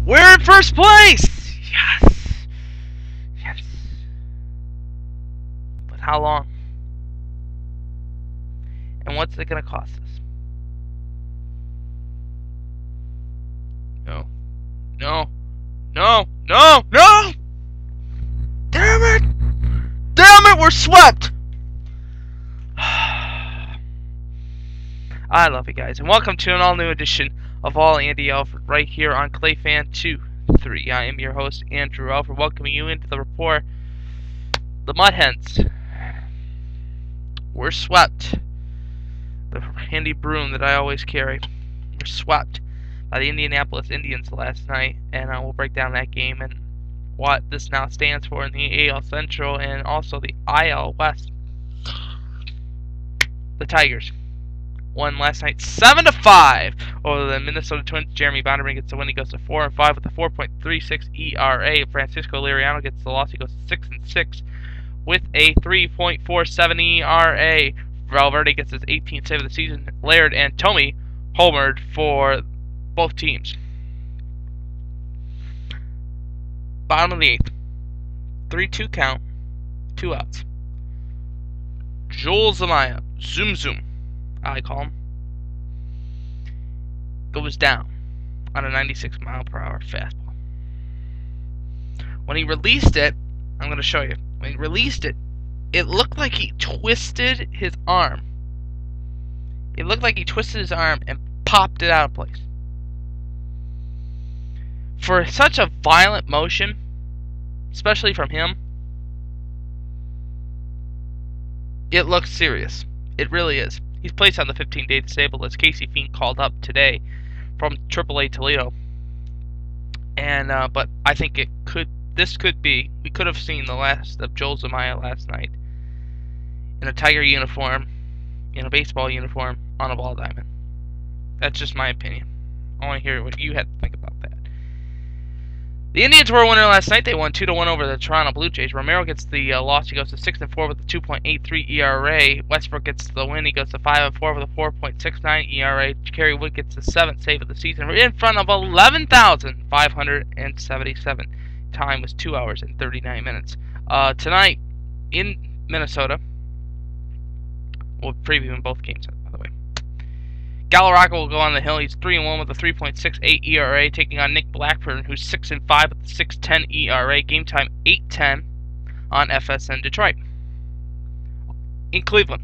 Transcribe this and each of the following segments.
We're in first place! Yes! Yes. But how long? And what's it going to cost us? No. No. No. No. No! Damn it! Damn it, we're swept! I love you guys, and welcome to an all-new edition of All Andy Alfred right here on ClayFan23. I am your host, Andrew Alfred, welcoming you into the report. The Mud Hens. We're swept. The handy broom that I always carry. We're swept by the Indianapolis Indians last night, and we'll break down that game and what this now stands for in the AL Central and also the IL West. The Tigers won last night 7-5 over the Minnesota Twins. Jeremy Bonderman gets the win. He goes to 4-5 with a 4.36 ERA. Francisco Liriano gets the loss. He goes to 6-6 with a 3.47 ERA. Valverde gets his 18th save of the season. Laird and Tomey homered for both teams. Bottom of the 8th. 3-2 count. 2 outs. Joel Zamaya, Zoom Zoom, I call him, goes down on a 96-mile-per-hour fastball. When he released it, I'm going to show you. When he released it, it looked like he twisted his arm. It looked like he twisted his arm and popped it out of place. For such a violent motion, especially from him, it looks serious. It really is. He's placed on the 15-day disabled list. Casey Fiend called up today from AAA Toledo, and but I think this could be. We could have seen the last of Joel Zamaya last night in a Tiger uniform, in a baseball uniform, on a ball diamond. That's just my opinion. I want to hear what you had to think about that. The Indians were a winner last night. They won 2-1 over the Toronto Blue Jays. Romero gets the loss. He goes to 6-4 with a 2.83 ERA. Westbrook gets the win. He goes to 5-4 with a 4.69 ERA. Kerry Wood gets the 7th save of the season. We're in front of 11,577. Time was 2 hours and 39 minutes. Tonight in Minnesota, we'll preview both games, by the way. Galarraga will go on the hill. He's 3-1 with a 3.68 ERA, taking on Nick Blackburn, who's 6-5 with a 6.10 ERA. Game time 8:10 on FSN Detroit. In Cleveland,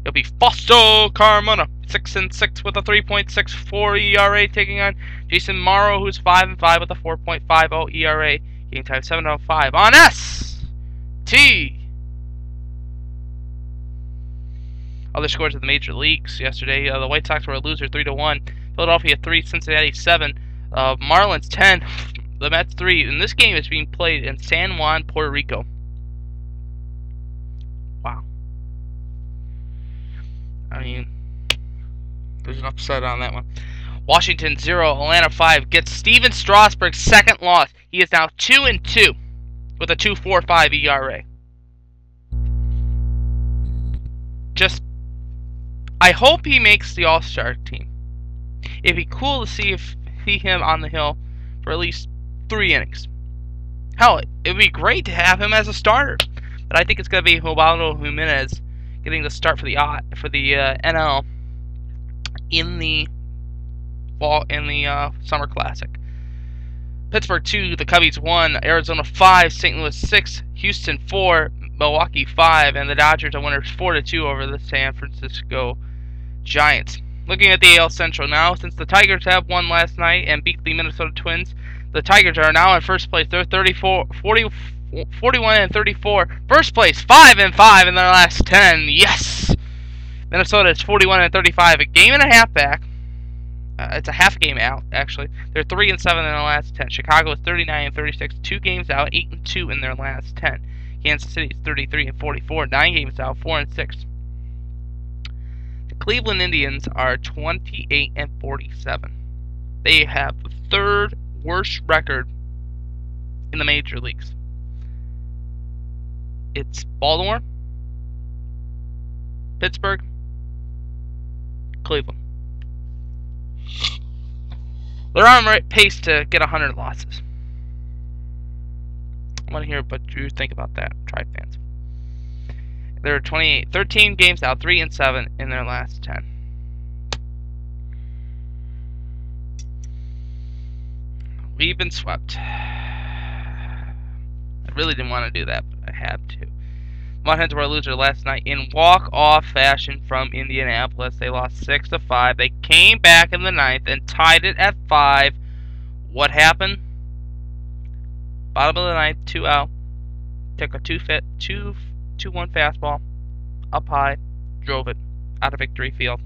it'll be Fausto Carmona, 6-6 with a 3.64 ERA, taking on Jason Morrow, who's 5-5 with a 4.50 ERA. Game time 7:05 on ST. Other scores of the major leagues yesterday: the White Sox were a loser, 3-1. Philadelphia 3, Cincinnati 7. Marlins 10, the Mets 3. And this game is being played in San Juan, Puerto Rico. Wow. I mean, there's an upset on that one. Washington 0, Atlanta 5 gets Steven Strasburg's second loss. He is now 2-2 with a 2.45 ERA. I hope he makes the All-Star team. It'd be cool to see him on the hill for at least 3 innings. Hell, it'd be great to have him as a starter. But I think it's going to be Ubaldo Jimenez getting the start for the NL in the Summer Classic. Pittsburgh 2, the Cubbies 1, Arizona 5, St. Louis 6, Houston 4, Milwaukee 5, and the Dodgers are winners 4-2 over the San Francisco Giants. Looking at the AL Central now, since the Tigers have won last night and beat the Minnesota Twins, the Tigers are now in first place. They're 41-34. First place, 5-5 in their last 10. Yes! Minnesota is 41-35, a game and a half back. It's a half game out, actually. They're 3-7 in their last 10. Chicago is 39-36, 2 games out, 8-2 in their last 10. Kansas City is 33-44, 9 games out, 4-6. The Cleveland Indians are 28-47. They have the 3rd worst record in the major leagues. It's Baltimore, Pittsburgh, Cleveland. They're on pace to get 100 losses. I want to hear what you think about that, Tribe fans. They're 13 games out, 3-7 in their last 10. We've been swept. I really didn't want to do that, but I had to. Mudhens were a loser last night in walk-off fashion from Indianapolis. They lost 6-5. They came back in the ninth and tied it at 5. What happened? Bottom of the ninth, 2 out. Took a 2-1 fastball up high, drove it out of victory field.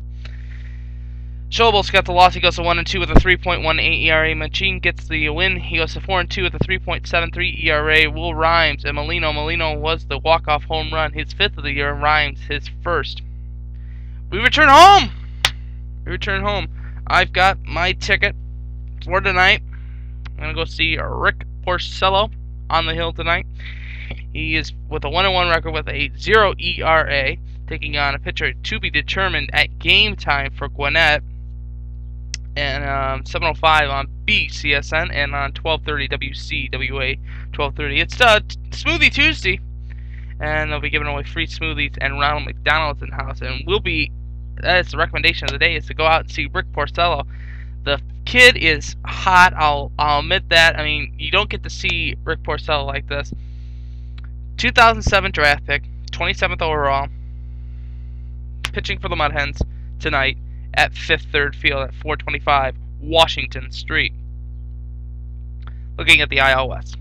Schobel's got the loss. He goes to 1-2 with a 3.18 ERA. Machine gets the win. He goes to 4-2 with a 3.73 ERA. Will Rhymes and Molino was the walk-off home run, his 5th of the year. Rhymes his 1st. We return home. I've got my ticket for tonight. I'm gonna go see Rick Porcello on the hill tonight. He is with a 1-1 record with a 0 ERA, taking on a pitcher to be determined at game time for Gwinnett. And 7:05 on BCSN and on 12:30 WCWA 12:30. It's Smoothie Tuesday, and they'll be giving away free smoothies and Ronald McDonald's in the house. And that's the recommendation of the day, is to go out and see Rick Porcello. The kid is hot. I'll admit that. I mean, you don't get to see Rick Porcello like this. 2007 draft pick, 27th overall, pitching for the Mudhens tonight at Fifth Third Field at 425 Washington Street. Looking at the IL West,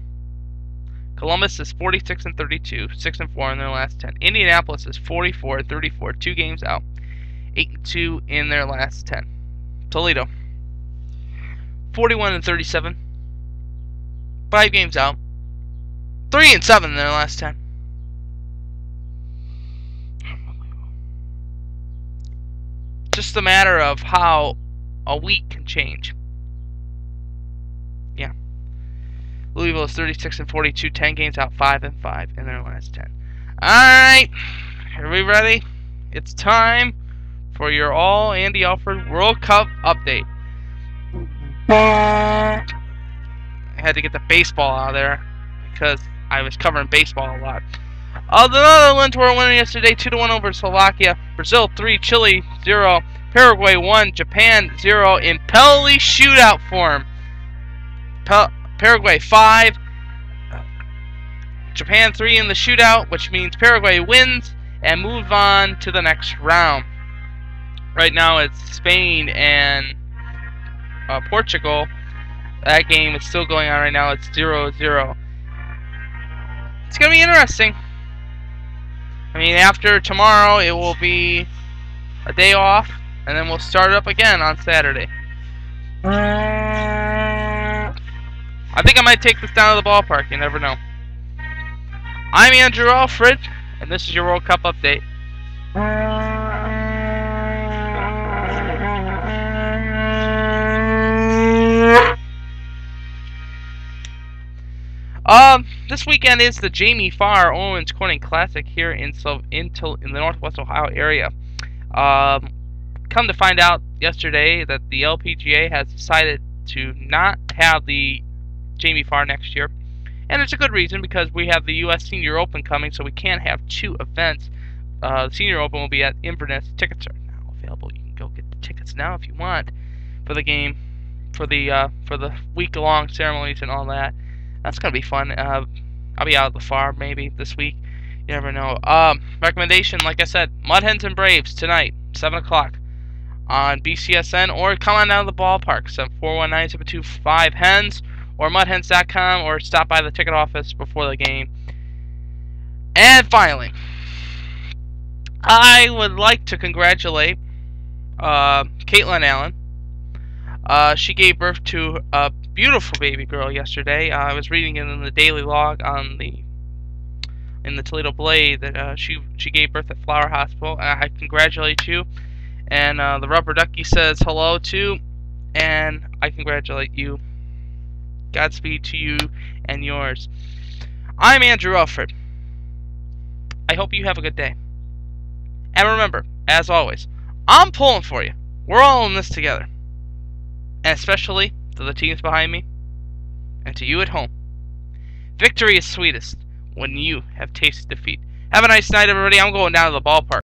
Columbus is 46-32, 6-4 in their last 10. Indianapolis is 44-34, 2 games out, 8-2 in their last 10. Toledo, 41-37, 5 games out, 3-7 in their last 10. Just a matter of how a week can change. Yeah. Louisville is 36-42, 10 games out, 5-5 in their last 10. Alright, are we ready? It's time for your all Andy Alfred World Cup update. I had to get the baseball out of there because I was covering baseball a lot. The Netherlands were winning yesterday 2-1 over Slovakia. Brazil 3, Chile 0, Paraguay 1, Japan 0 in penalty shootout form. Paraguay 5, Japan 3 in the shootout, which means Paraguay wins and move on to the next round. Right now it's Spain and Portugal. That game is still going on right now. It's 0-0. It's going to be interesting. I mean, after tomorrow, it will be a day off, and then we'll start up again on Saturday. I think I might take this down to the ballpark. You never know. I'm Andrew Alfred, and this is your World Cup update. This weekend is the Jamie Farr Owens Corning Classic here in the Northwest Ohio area. Come to find out yesterday that the LPGA has decided to not have the Jamie Farr next year, and it's a good reason, because we have the U.S. Senior Open coming, so we can't have 2 events. The Senior Open will be at Inverness. Tickets are now available. You can go get the tickets now if you want for the game, for the week-long ceremonies and all that. That's gonna be fun. I'll be out at the farm maybe this week. You never know. Recommendation, like I said, Mudhens and Braves tonight, 7 o'clock on BCSN, or come on down to the ballpark, 419-725-HENS, or mudhens.com, or stop by the ticket office before the game. And finally, I would like to congratulate Caitlin Allen. She gave birth to a beautiful baby girl yesterday. I was reading it in the daily log in the Toledo Blade that she gave birth at Flower Hospital. I congratulate you, and the Rubber Ducky says hello too, and I congratulate you. Godspeed to you and yours. I'm Andrew Alfred. I hope you have a good day. And remember, as always, I'm pulling for you. We're all in this together. And especially to the teams behind me, and to you at home. Victory is sweetest when you have tasted defeat. Have a nice night, everybody. I'm going down to the ballpark.